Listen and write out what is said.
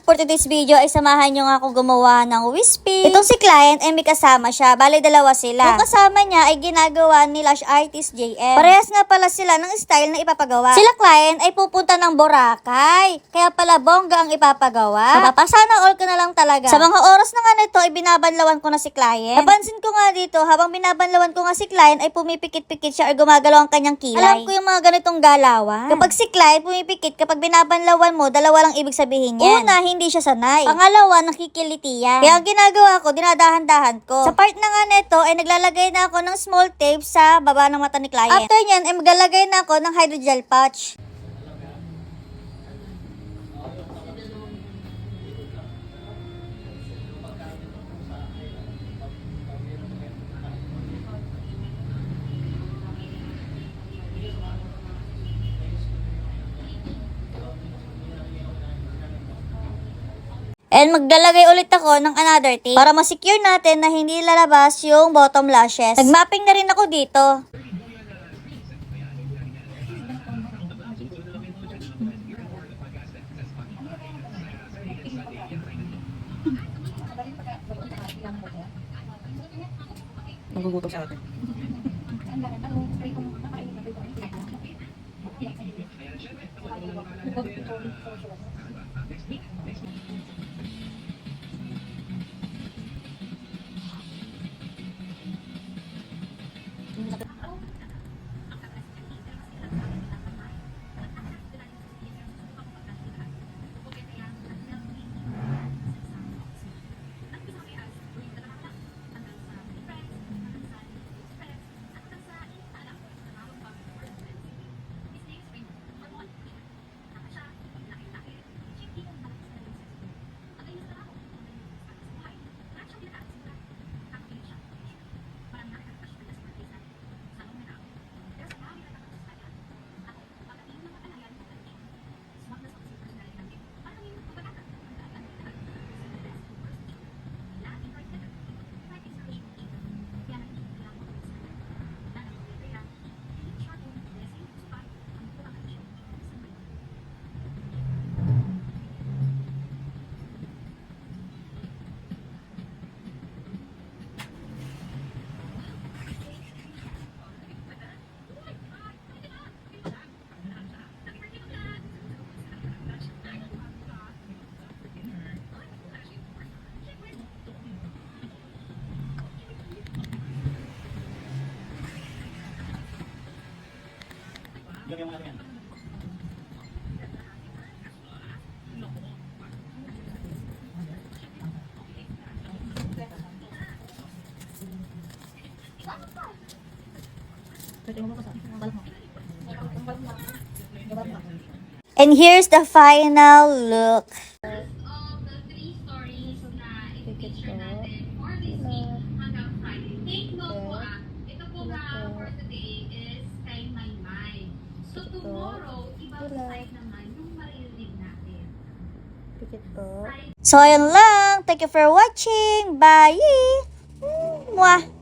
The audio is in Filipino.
for today's video ay samahan nyo nga ako gumawa ng wispy. Itong si client ay may kasama siya. Bale, dalawa sila. Yung kasama niya ay ginagawa ni Lash Artist JM. Parehas nga pala sila ng style na ipapagawa. Sila client ay pupunta ng Boracay. Kaya pala bongga ang ipapagawa. Sana all ka na lang talaga. Sa mga oras na nga nito ay binabanlawan ko na si client. Napansin ko nga dito, habang binabanlawan ko nga si client ay pumipikit-pikit siya or gumagalaw ang kanyang kilay. Alam ko yung mga ganitong galawan. Kapag si client pumipikit, kapag binabanlawan mo, dalawa lang ibig sabihin yan. Una, hindi siya sanay. Pangalawa, nakikiliti yan. Kaya ang ginagawa ko, dinadahan-dahan ko. Sa part na nga nito, ay naglalagay na ako ng small tape sa baba ng mata ni client. After nyan, ay maglalagay na ako ng hydrogel patch. And maglalagay ulit ako ng another tape para ma-secure natin na hindi lalabas yung bottom lashes. Nagmapping na rin ako dito. Nagugutom sa atin. Yung ano yan. And here's the final look. Of the 3 stories na i-picture natin for this week hanggang Friday. Take note po ito po nga for today is kay Maymay. So tomorrow, ibang side naman yung maririnig natin. So ayun lang. Thank you for watching. Bye! Mwah!